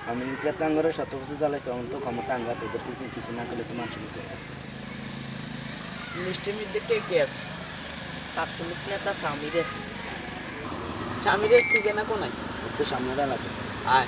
আমি তাঙ্গরে 7 বছর জ্বালাইছে অন্ত ক্ষমতা আঙ্গা তোদেরকে কিছু না করলে তো মানুষ বুঝতে লিস্টের মধ্যে কে আছে? ছাত্রলীগ নেতা সামির আছে। স্বামীরে ঠিকানা কোনায়? তো সামনে লাগে আয়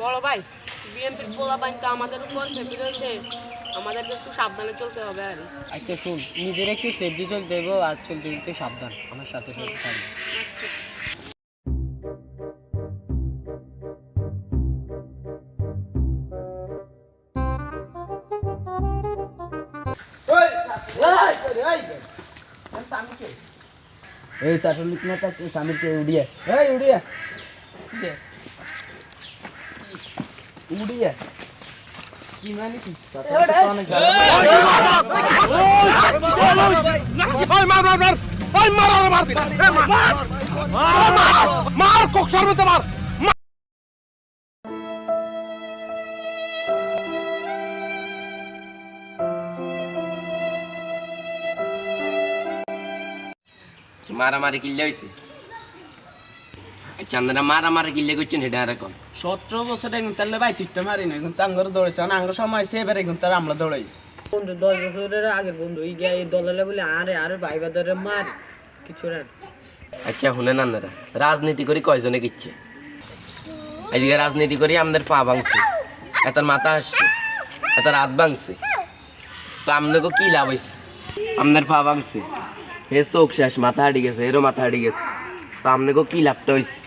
বড় ভাই, বিএনপির পোলাপাইন তো আমাদের উপর ফেপে রয়েছে, আমাদেরকে একটু সাবধানে চলতে হবে। আর আচ্ছা শুন, নিজের একটু সেফটি চলতে দেবো আর চলতে চলতে সাবধান, আমার সাথে সাথে থাকবে। এই ছাত্রলীগ নেতা সামিরকে উড়িয়ে কি মানিস? মারামারি কিল্লে হয়েছে? চান্দারা মারামারি কিল্লে করছেন সেটা আর এখন 17 বছর এখন তাহলে ভাই তুই মারি না এখন তাঙ্গর দৌড়েছে আঙ্গর সময় সে এবার এখন তার আমরা দৌড়াই বন্ধু 10 বছরের আগের বন্ধু এই গিয়ে এই দলালে বলে আরে ভাইবা ধরে মার কিছু না। আচ্ছা শুনেন আপনারা, রাজনীতি করি কয়জনে কিচ্ছে? আজকে রাজনীতি করি আমাদের পা ভাঙছে, এটার মাথা আসছে, এটার হাত ভাঙছে, তো আপনাকে কি লাভ হয়েছে? আপনার পা ভাঙছে, হে চোখ শেষ, মাথা হারিয়ে গেছে, এরও মাথা হারিয়ে গেছে, তো আপনাকে কি লাভটা হয়েছে?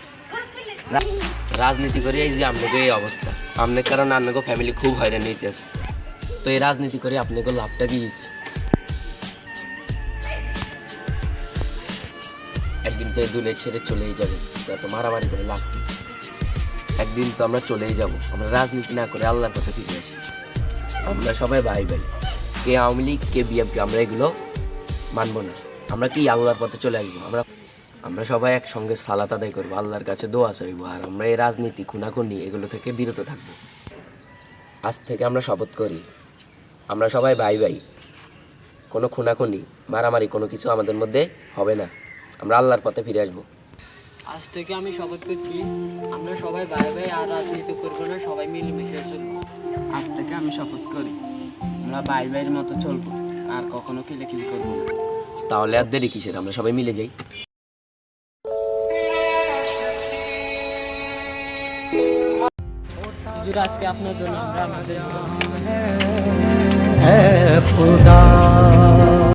রাজনীতি করি এই যে আপনাকে এই অবস্থা, আপনার কারণে আপনাকে ফ্যামিলি খুব হয়রান নিতে আছে, তো এই রাজনীতি করে আপনাকে লাভটা কি হয়েছে? একদিন তো এই দুনিয়া ছেড়ে চলেই যাবে, এত মারামারি করে লাভ কি? একদিন তো আমরা চলেই যাব, আমরা রাজনীতি না করে আল্লাহর পথে ফিরে আসি। আমরা সবাই ভাই ভাই, কে আওয়ামী লীগ কে বিএনপি, আমরা এগুলো মানবো না। আমরা কি আল্লাহর পথে চলে আসবো? আমরা সবাই একসঙ্গে সালাত আদায় করবো, আল্লাহর কাছে দোয়া চাইবো, আর আমরা এই রাজনীতি খুনাখুনি এগুলো থেকে বিরত থাকবো। আজ থেকে আমরা শপথ করি, আমরা সবাই ভাই ভাই, কোনো খুনাখুনি মারামারি কোনো কিছু আমাদের মধ্যে হবে না, আমরা আল্লাহর পথে ফিরে আসবো। আজ থেকে আমি শপথ করছি, আমরা সবাই ভাই ভাই আর রাজনীতি করবো না, সবাই মিলেমিশে চলবো। আজ থেকে আমি শপথ করি আমরা ভাই ভাইয়ের মতো চলবো আর কখনো কিলাকিলি করবো না। তাহলে আর দেরি কিসের, আমরা সবাই মিলে যাই। আজকে আপনার জন্য আমরা আমাদের